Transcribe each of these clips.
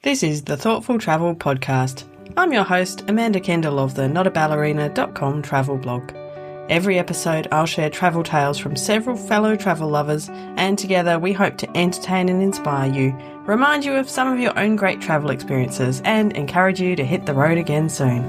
This is the Thoughtful Travel Podcast. I'm your host, Amanda Kendall of the notaballerina.com travel blog. Every episode, I'll share travel tales from several fellow travel lovers, and together we hope to entertain and inspire you, remind you of some of your own great travel experiences, and encourage you to hit the road again soon.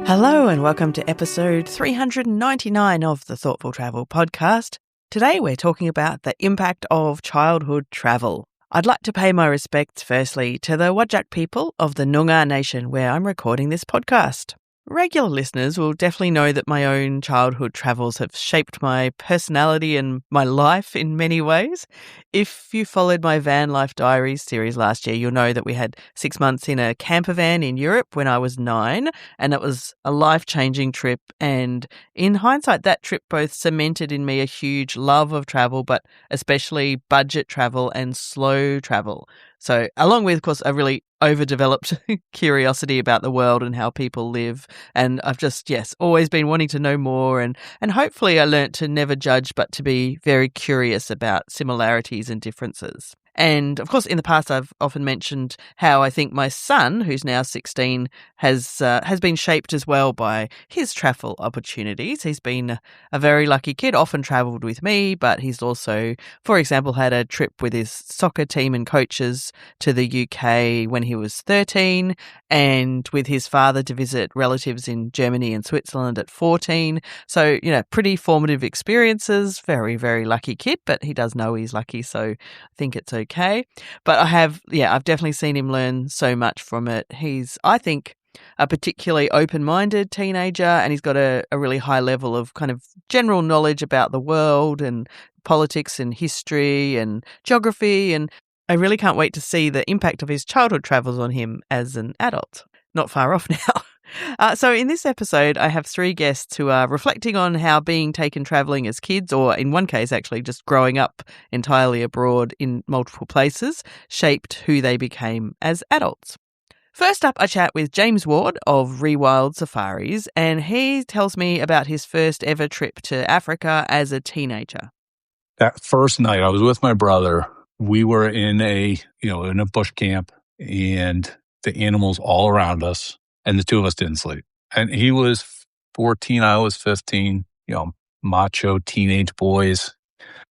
Hello and welcome to episode 399 of the Thoughtful Travel Podcast. Today we're talking about the impact of childhood travel. I'd like to pay my respects firstly to the Whadjuk people of the Noongar Nation where I'm recording this podcast. Regular listeners will definitely know that my own childhood travels have shaped my personality and my life in many ways. If you followed my Van Life Diaries series last year, you'll know that we had 6 months in a camper van in Europe when I was 9, and it was a life-changing trip. And in hindsight, that trip both cemented in me a huge love of travel, but especially budget travel and slow travel. So along with, of course, a really overdeveloped curiosity about the world and how people live. And I've just, always been wanting to know more. And hopefully I learnt to never judge, but to be very curious about similarities and differences. And of course, in the past, I've often mentioned how I think my son, who's now 16, has been shaped as well by his travel opportunities. He's been a very lucky kid, often travelled with me, but he's also, for example, had a trip with his soccer team and coaches to the UK when he was 13, and with his father to visit relatives in Germany and Switzerland at 14. So, pretty formative experiences. Very, very lucky kid, but he does know he's lucky, so I think it's okay. But I've definitely seen him learn so much from it. He's, I think, a particularly open-minded teenager, and he's got a really high level of kind of general knowledge about the world and politics and history and geography, and I really can't wait to see the impact of his childhood travels on him as an adult. Not far off now. So in this episode, I have 3 guests who are reflecting on how being taken travelling as kids, or in one case actually just growing up entirely abroad in multiple places, shaped who they became as adults. First up, I chat with James Ward of Rewild Safaris, and he tells me about his first ever trip to Africa as a teenager. That first night, I was with my brother. We were in a bush camp, and the animals all around us, and the two of us didn't sleep. And he was 14, I was 15, macho teenage boys,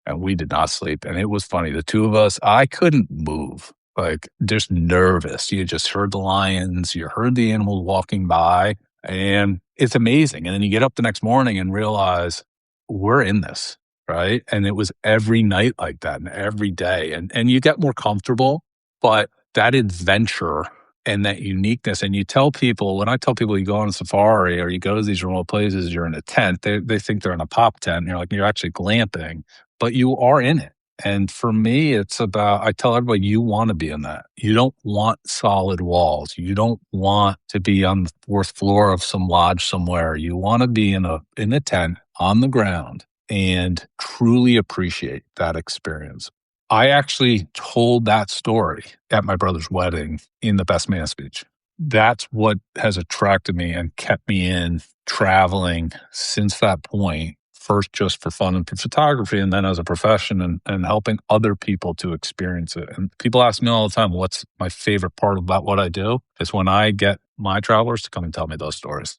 and we did not sleep. And it was funny. The two of us, I couldn't move, just nervous. You just heard the lions, you heard the animals walking by, and it's amazing. And then you get up the next morning and realize we're in this. Right. And it was every night like that and every day. And you get more comfortable, but that adventure and that uniqueness. And you tell people, when I tell people you go on a safari or you go to these remote places, you're in a tent, they think they're in a pop tent. And you're like, you're actually glamping, but you are in it. And for me, it's about, I tell everybody, you want to be in that. You don't want solid walls. You don't want to be on the 4th floor of some lodge somewhere. You want to be in a tent on the ground and truly appreciate that experience. I actually told that story at my brother's wedding in the best man speech. That's what has attracted me and kept me in traveling since that point, first just for fun and for photography, and then as a profession and helping other people to experience it. And people ask me all the time, what's my favorite part about what I do? It's when I get my travelers to come and tell me those stories.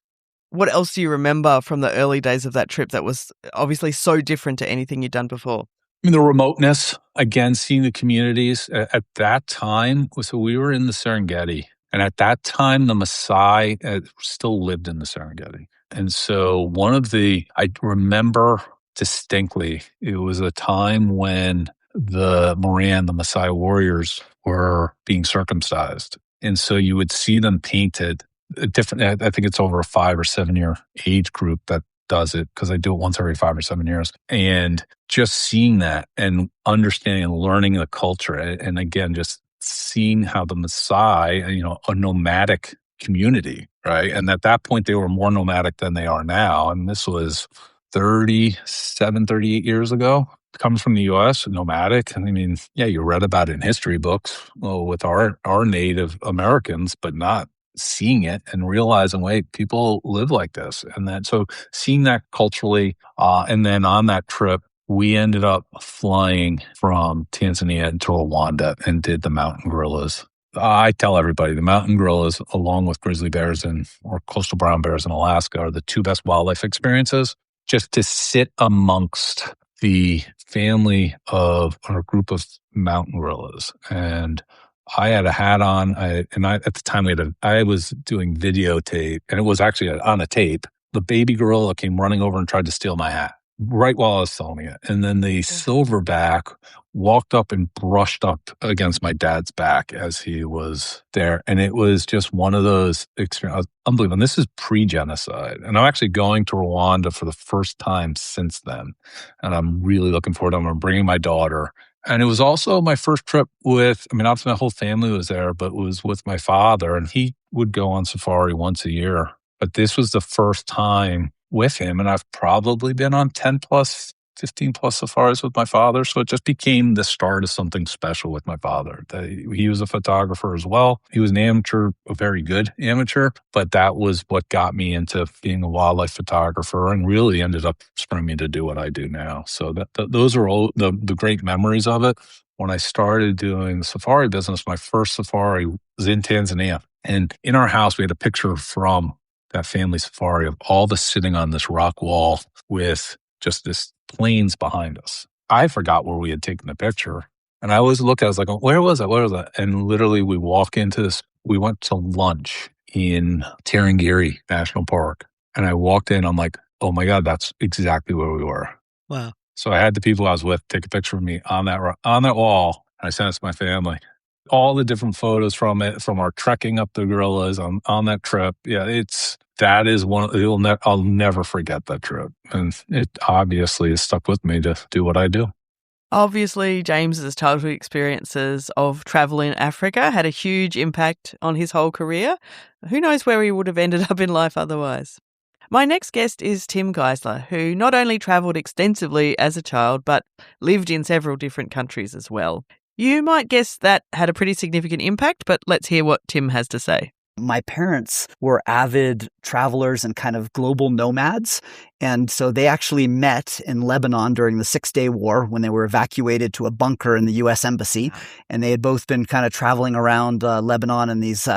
What else do you remember from the early days of that trip that was obviously so different to anything you'd done before? I mean, the remoteness, again, seeing the communities. At that time, so we were in the Serengeti. And at that time, the Maasai still lived in the Serengeti. And so I remember distinctly, it was a time when the Moran, the Maasai warriors, were being circumcised. And so you would see them painted different. I think it's over a 5 or 7 year age group that does it, because I do it once every 5 or 7 years. And just seeing that and understanding and learning the culture. And again, just seeing how the Maasai, a nomadic community, right? And at that point, they were more nomadic than they are now. And this was 37, 38 years ago. Comes from the U.S., nomadic. I mean, you read about it in history books with our Native Americans, but not seeing it and realizing, wait, people live like this. And so seeing that culturally, and then on that trip, we ended up flying from Tanzania to Rwanda and did the mountain gorillas. I tell everybody the mountain gorillas, along with grizzly bears or coastal brown bears in Alaska, are the two best wildlife experiences. Just to sit amongst the family of or a group of mountain gorillas. And I had a hat on. At the time I was doing videotape, and it was actually on a tape. The baby gorilla came running over and tried to steal my hat right while I was filming it. And then the silverback walked up and brushed up against my dad's back as he was there. And it was just one of those experiences. Unbelievable. And this is pre-genocide. And I'm actually going to Rwanda for the first time since then. And I'm really looking forward to it. I'm bringing my daughter. And it was also my first trip obviously my whole family was there, but it was with my father. And he would go on safari once a year. But this was the first time with him. And I've probably been on 10 plus, 15 plus safaris with my father. So it just became the start of something special with my father. He was a photographer as well. He was an amateur, a very good amateur, but that was what got me into being a wildlife photographer and really ended up spurring me to do what I do now. So those are all the great memories of it. When I started doing the safari business, my first safari was in Tanzania. And in our house, we had a picture from that family safari of all of us sitting on this rock wall with just this plains behind us. I forgot where we had taken the picture. And I always looked, I was like, where was it? Where was it? And literally we walk into this, we went to lunch in Tarangire National Park. And I walked in, I'm like, oh my God, that's exactly where we were. Wow. So I had the people I was with take a picture of me on that wall. And I sent it to my family. All the different photos from it, from our trekking up the gorillas on that trip. Yeah, that is I'll never forget that trip. And it obviously has stuck with me to do what I do. Obviously, James's childhood experiences of travel in Africa had a huge impact on his whole career. Who knows where he would have ended up in life otherwise? My next guest is Tim Geisler, who not only travelled extensively as a child, but lived in several different countries as well. You might guess that had a pretty significant impact, but let's hear what Tim has to say. My parents were avid travelers and kind of global nomads. And so they actually met in Lebanon during the 6-Day War when they were evacuated to a bunker in the U.S. Embassy. And they had both been kind of traveling around Lebanon in these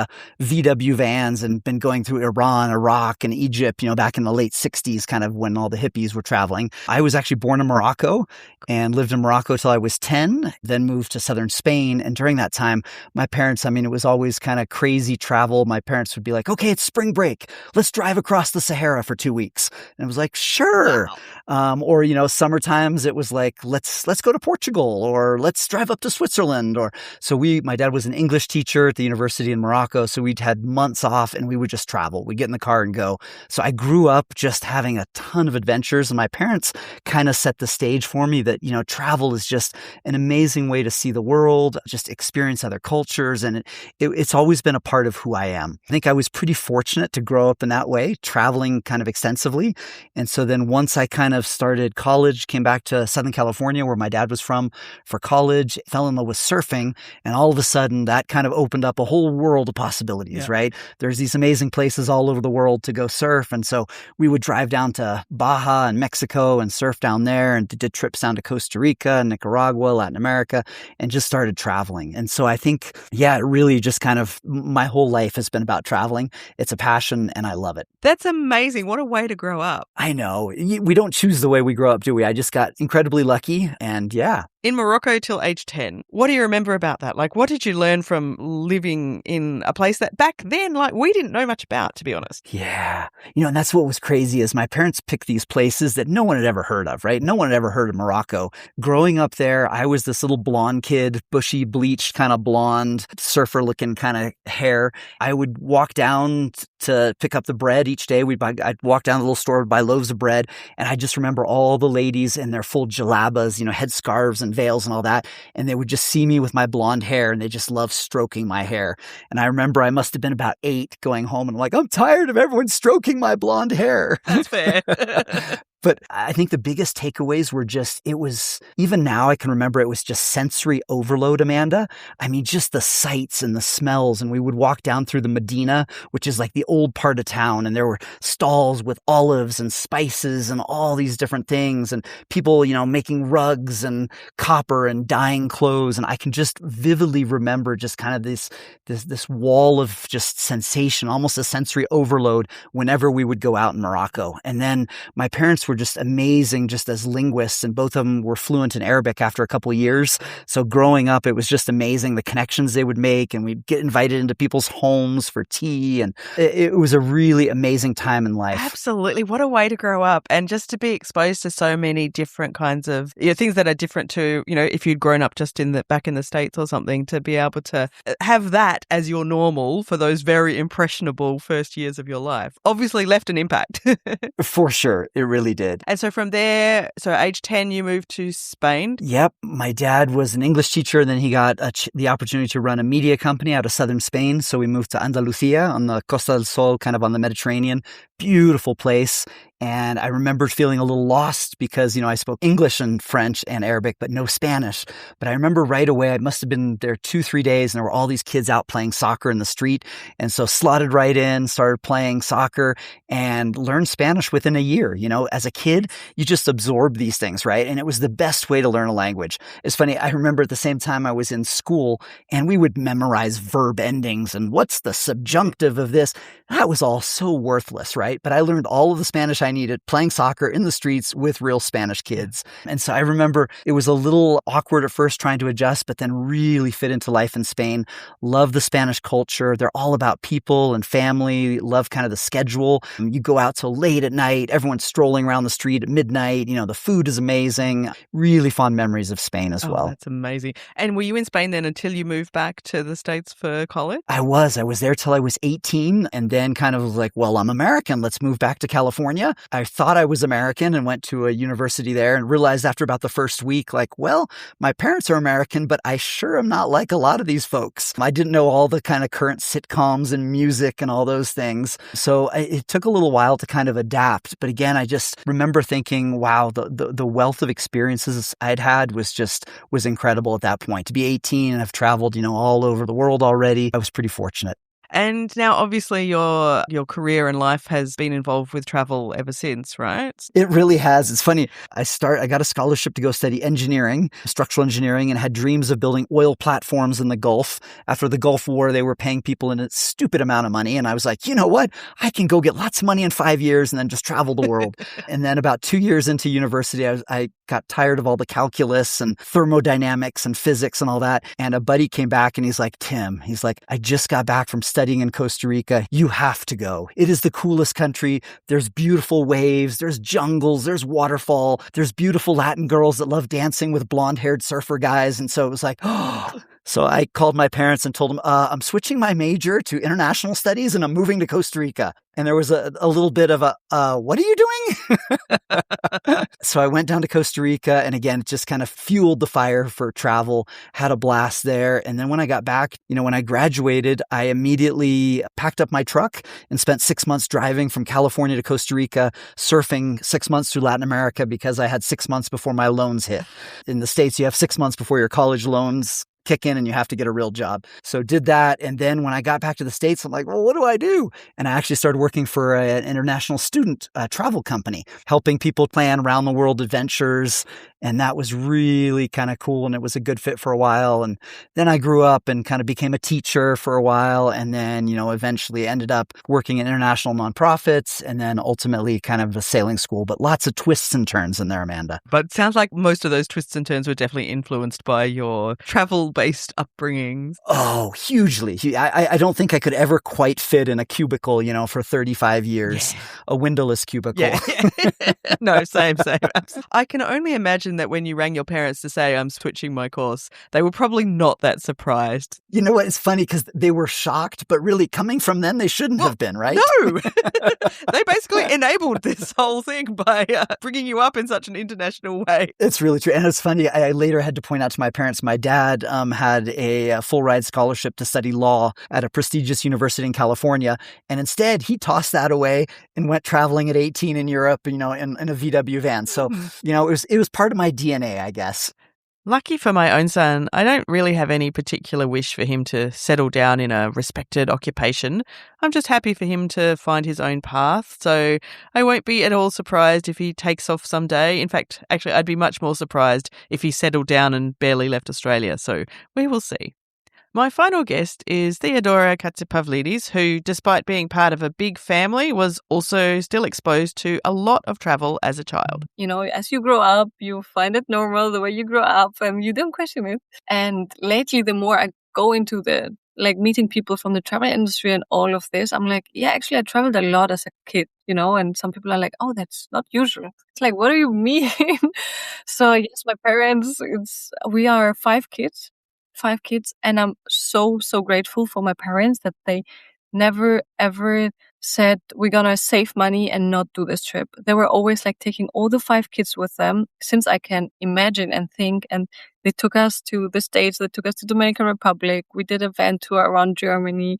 VW vans and been going through Iran, Iraq, and Egypt, back in the late 60s, kind of when all the hippies were traveling. I was actually born in Morocco and lived in Morocco till I was 10, then moved to southern Spain. And during that time, my parents, it was always kind of crazy travel. My parents would be like, okay, it's spring break. Let's drive across the Sahara for 2 weeks. And it was like, sure. Wow. Or, summer times it was like, let's go to Portugal or let's drive up to Switzerland. My dad was an English teacher at the university in Morocco. So we'd had months off and we would just travel. We'd get in the car and go. So I grew up just having a ton of adventures, and my parents kind of set the stage for me that, travel is just an amazing way to see the world, just experience other cultures. And it's always been a part of who I am. I think I was pretty fortunate to grow up in that way, traveling kind of extensively. And so then once I kind of started college, came back to Southern California where my dad was from for college, fell in love with surfing. And all of a sudden that kind of opened up a whole world of possibilities, right? There's these amazing places all over the world to go surf. And so we would drive down to Baja and Mexico and surf down there, and did trips down to Costa Rica, Nicaragua, Latin America, and just started traveling. And so I think, it really just kind of, my whole life has been about traveling. It's a passion and I love it. That's amazing. What a way to grow up. I know. We don't choose the way we grow up, do we? I just got incredibly lucky, and In Morocco till age 10, what do you remember about that? Like, what did you learn from living in a place that back then, we didn't know much about, to be honest? Yeah. And that's what was crazy is my parents picked these places that no one had ever heard of, right? No one had ever heard of Morocco. Growing up there, I was this little blonde kid, bushy, bleached, kind of blonde, surfer-looking kind of hair. I would walk down to pick up the bread each day. I'd walk down to the little store, buy loaves of bread, and I just remember all the ladies in their full jalabas, headscarves and veils and all that, and they would just see me with my blonde hair, and they just loved stroking my hair. And I remember I must have been about 8 going home, and I'm like, I'm tired of everyone stroking my blonde hair. That's fair. But I think the biggest takeaways were even now I can remember it was just sensory overload, Amanda. I mean, just the sights and the smells. And we would walk down through the Medina, which is like the old part of town. And there were stalls with olives and spices and all these different things. And people, making rugs and copper and dyeing clothes. And I can just vividly remember just kind of this wall of just sensation, almost a sensory overload whenever we would go out in Morocco. And then my parents were just amazing just as linguists, and both of them were fluent in Arabic after a couple of years. So growing up, it was just amazing the connections they would make, and we'd get invited into people's homes for tea, and it was a really amazing time in life. Absolutely. What a way to grow up, and just to be exposed to so many different kinds of things that are different to, if you'd grown up just back in the States or something, to be able to have that as your normal for those very impressionable first years of your life. Obviously left an impact. For sure. It really did. And so from there, age 10, you moved to Spain? Yep. My dad was an English teacher. Then he got the opportunity to run a media company out of southern Spain. So we moved to Andalusia on the Costa del Sol, kind of on the Mediterranean. Beautiful place. And I remember feeling a little lost because, I spoke English and French and Arabic, but no Spanish. But I remember right away, I must have been there 2-3 days, and there were all these kids out playing soccer in the street. And so slotted right in, started playing soccer and learned Spanish within a year. As a kid, you just absorb these things, right? And it was the best way to learn a language. It's funny, I remember at the same time I was in school and we would memorize verb endings and what's the subjunctive of this. That was all so worthless, right? But I learned all of the Spanish I needed playing soccer in the streets with real Spanish kids. And so I remember it was a little awkward at first trying to adjust, but then really fit into life in Spain. Love the Spanish culture. They're all about people and family. Love kind of the schedule. You go out till late at night. Everyone's strolling around the street at midnight. The food is amazing. Really fond memories of Spain as well. That's amazing. And were you in Spain then until you moved back to the States for college? I was there till I was 18, and then kind of was like, well, I'm American. Let's move back to California. I thought I was American and went to a university there and realized after about the first week, like, well, my parents are American, but I sure am not like a lot of these folks. I didn't know all the kind of current sitcoms and music and all those things. So it took a little while to kind of adapt. But again, I just remember thinking, wow, the wealth of experiences I'd had was incredible at that point. To be 18 and have traveled, all over the world already, I was pretty fortunate. And now, obviously, your career and life has been involved with travel ever since, right? It really has. It's funny. I got a scholarship to go study engineering, structural engineering, and had dreams of building oil platforms in the Gulf. After the Gulf War, they were paying people a stupid amount of money. And I was like, you know what? I can go get lots of money in 5 years and then just travel the world. And then about 2 years into university, I got tired of all the calculus and thermodynamics and physics and all that. And a buddy came back and he's like, Tim, I just got back from studying in Costa Rica. You have to go. It is the coolest country. There's beautiful waves. There's jungles. There's waterfall. There's beautiful Latin girls that love dancing with blonde-haired surfer guys. And so it was like, oh. So I called my parents and told them, I'm switching my major to international studies and I'm moving to Costa Rica. And there was a little bit of what are you doing? So I went down to Costa Rica, and again, it just kind of fueled the fire for travel, had a blast there. And then when I got back, when I graduated, I immediately packed up my truck and spent 6 months driving from California to Costa Rica, surfing 6 months through Latin America because I had 6 months before my loans hit. In the States, you have 6 months before your college loans kick in and you have to get a real job. So did that. And then when I got back to the States, I'm like, well, what do I do? And I actually started working for an international student travel company, helping people plan around the world adventures. And that was really kind of cool. And it was a good fit for a while. And then I grew up and kind of became a teacher for a while. And then, eventually ended up working in international nonprofits and then ultimately kind of a sailing school, but lots of twists and turns in there, Amanda. But it sounds like most of those twists and turns were definitely influenced by your travel-based upbringings. Oh, hugely. I don't think I could ever quite fit in a cubicle, for 35 years, a windowless cubicle. Yeah. No, same. I can only imagine that when you rang your parents to say, I'm switching my course, they were probably not that surprised. You know what? It's funny because they were shocked, but really coming from them, they shouldn't have been, right? No. They basically enabled this whole thing by bringing you up in such an international way. It's really true. And it's funny. I later had to point out to my parents, my dad had a full ride scholarship to study law at a prestigious university in California. And instead, he tossed that away and went traveling at 18 in Europe, in a VW van. So, it was part of my DNA, I guess. Lucky for my own son, I don't really have any particular wish for him to settle down in a respected occupation. I'm just happy for him to find his own path, so I won't be at all surprised if he takes off someday. In fact, actually, I'd be much more surprised if he settled down and barely left Australia, so we will see. My final guest is Theodora Chatzipavlidis, who, despite being part of a big family, was also still exposed to a lot of travel as a child. As you grow up, you find it normal the way you grow up and you don't question it. And lately, the more I go into the meeting people from the travel industry and all of this, I'm like, yeah, actually, I traveled a lot as a kid, and some people are like, oh, that's not usual. It's like, what do you mean? So, yes, my parents, we are five kids, and I'm so grateful for my parents that they never ever said we're gonna save money and not do this trip. They were always taking all the five kids with them, since I can imagine and think. And they took us to the States, they took us to Dominican Republic. We did a van tour around Germany.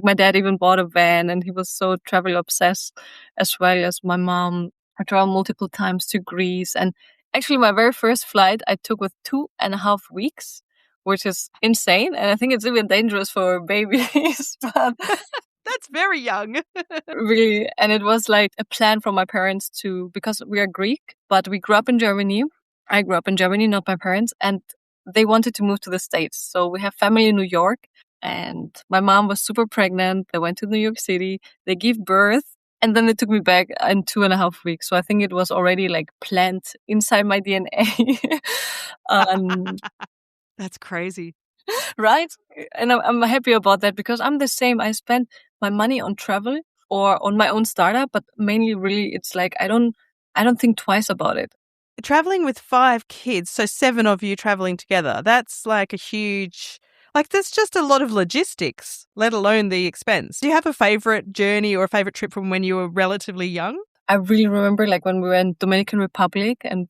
My dad even bought a van, and he was so travel obsessed, as well as my mom. I traveled multiple times to Greece, and actually my very first flight I took with 2.5 weeks, which is insane. And I think it's even dangerous for babies. But that's very young. Really. And it was a plan from my parents because we are Greek, but we grew up in Germany. I grew up in Germany, not my parents. And they wanted to move to the States. So we have family in New York. And my mom was super pregnant. They went to New York City. They gave birth. And then they took me back in 2.5 weeks. So I think it was already planned inside my DNA. That's crazy. Right? And I'm happy about that, because I'm the same. I spend my money on travel or on my own startup, but mainly really it's I don't think twice about it. Traveling with 5 kids, so 7 of you traveling together, that's a huge, that's just a lot of logistics, let alone the expense. Do you have a favorite journey or a favorite trip from when you were relatively young? I really remember when we were in Dominican Republic and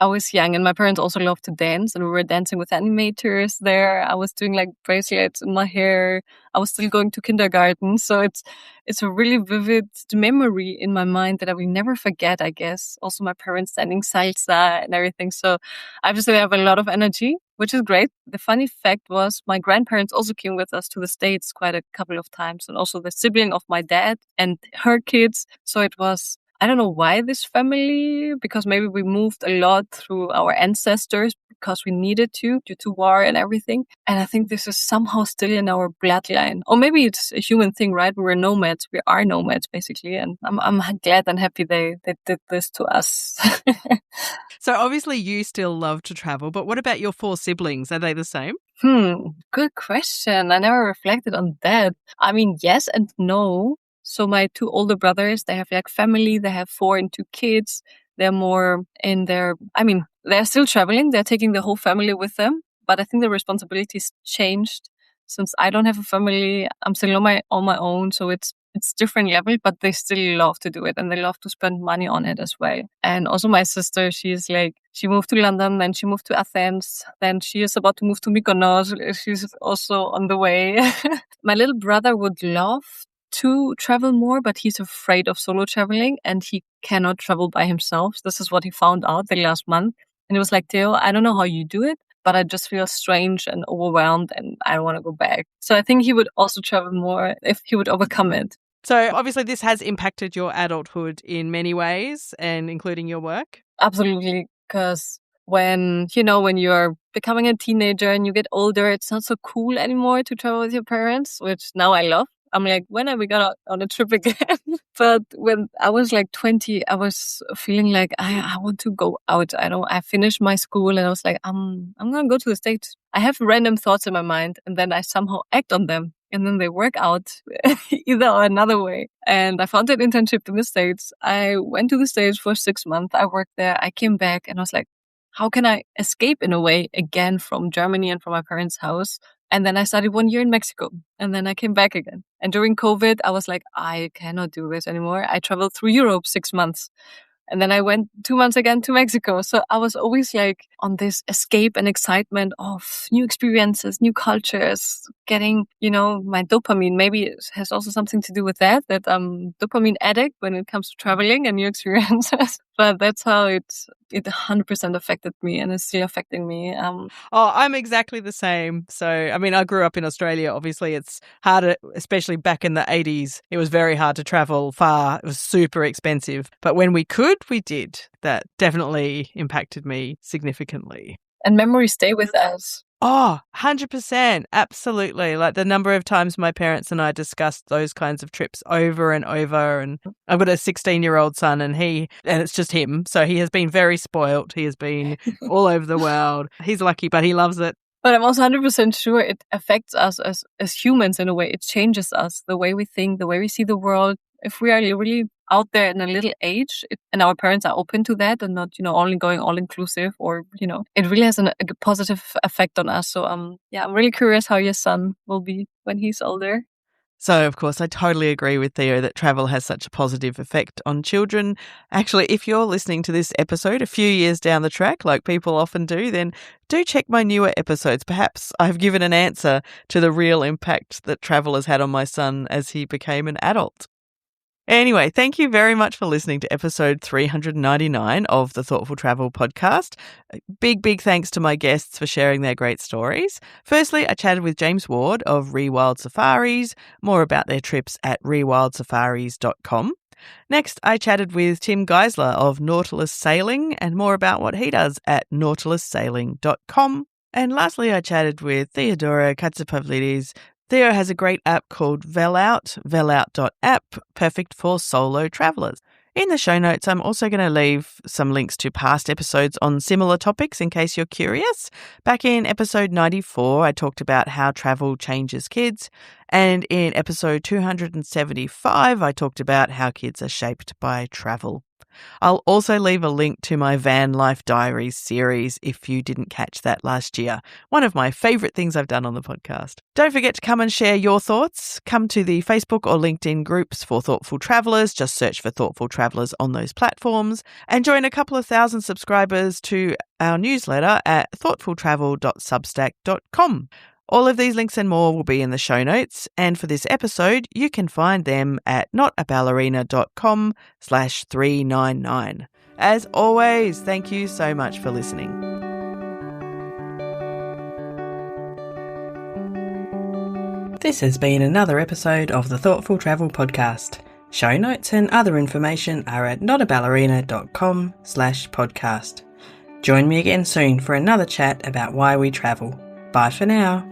I was young, and my parents also loved to dance, and we were dancing with animators there. I was doing bracelets in my hair. I was still going to kindergarten. So it's a really vivid memory in my mind that I will never forget, I guess. Also my parents dancing salsa and everything. So I just have a lot of energy, which is great. The funny fact was my grandparents also came with us to the States quite a couple of times, and also the sibling of my dad and her kids. So it was, I don't know why this family, because maybe we moved a lot through our ancestors because we needed to due to war and everything. And I think this is somehow still in our bloodline. Or maybe it's a human thing, right? We were nomads. We are nomads, basically. And I'm glad and happy they did this to us. So obviously you still love to travel, but what about your 4 siblings? Are they the same? Good question. I never reflected on that. I mean, yes and no. So my 2 older brothers, they have family, they have 4 and 2 kids. They're more in they're still traveling. They're taking the whole family with them. But I think the responsibilities changed since I don't have a family. I'm still on my own. So it's different level, but they still love to do it, and they love to spend money on it as well. And also my sister, she's she moved to London, then she moved to Athens, then she is about to move to Mykonos. She's also on the way. My little brother would love to travel more, but he's afraid of solo traveling, and he cannot travel by himself. This is what he found out the last month. And he was like, Theo, I don't know how you do it, but I just feel strange and overwhelmed, and I don't want to go back. So I think he would also travel more if he would overcome it. So obviously this has impacted your adulthood in many ways, and including your work? Absolutely, because when you're becoming a teenager and you get older, it's not so cool anymore to travel with your parents, which now I love. I'm like, when are we going on a trip again? But when I was 20, I was feeling I want to go out. I finished my school and I was like, I'm going to go to the States. I have random thoughts in my mind and then I somehow act on them. And then they work out either or another way. And I found an internship in the States. I went to the States for 6 months. I worked there. I came back and I was like, how can I escape in a way again from Germany and from my parents' house? And then I studied 1 year in Mexico. And then I came back again. And during COVID, I was like, I cannot do this anymore. I traveled through Europe 6 months. And then I went 2 months again to Mexico. So I was always like on this escape and excitement of new experiences, new cultures, getting, my dopamine. Maybe it has also something to do with that I'm dopamine addict when it comes to traveling and new experiences. But that's how it 100% affected me and is still affecting me. I'm exactly the same. So, I grew up in Australia. Obviously, it's harder, especially back in the 80s. It was very hard to travel far. It was super expensive. But when we could, we did. That definitely impacted me significantly. And memories stay with us. Oh, 100%. Absolutely. Like the number of times my parents and I discussed those kinds of trips over and over. And I've got a 16-year-old son and it's just him. So he has been very spoilt. He has been all over the world. He's lucky, but he loves it. But I'm also 100% sure it affects us as humans in a way. It changes us, the way we think, the way we see the world. If we are really out there in a little age and our parents are open to that and not, only going all inclusive or, it really has a positive effect on us. So, I'm really curious how your son will be when he's older. So, of course, I totally agree with Theo that travel has such a positive effect on children. Actually, if you're listening to this episode a few years down the track, like people often do, then do check my newer episodes. Perhaps I've given an answer to the real impact that travel has had on my son as he became an adult. Anyway, thank you very much for listening to episode 399 of the Thoughtful Travel podcast. Big thanks to my guests for sharing their great stories. Firstly, I chatted with James Ward of Rewild Safaris, more about their trips at rewildsafaris.com. Next, I chatted with Tim Geisler of Nautilus Sailing and more about what he does at nautilussailing.com. And lastly, I chatted with Theodora Chatzipavlidis. Theo has a great app called velout.app, perfect for solo travellers. In the show notes, I'm also going to leave some links to past episodes on similar topics in case you're curious. Back in episode 94, I talked about how travel changes kids. And in episode 275, I talked about how kids are shaped by travel. I'll also leave a link to my Van Life Diaries series if you didn't catch that last year. One of my favourite things I've done on the podcast. Don't forget to come and share your thoughts. Come to the Facebook or LinkedIn groups for Thoughtful Travellers. Just search for Thoughtful Travellers on those platforms. And join a couple of thousand subscribers to our newsletter at thoughtfultravel.substack.com. All of these links and more will be in the show notes. And for this episode, you can find them at notaballerina.com/399. As always, thank you so much for listening. This has been another episode of the Thoughtful Travel podcast. Show notes and other information are at notaballerina.com/podcast. Join me again soon for another chat about why we travel. Bye for now.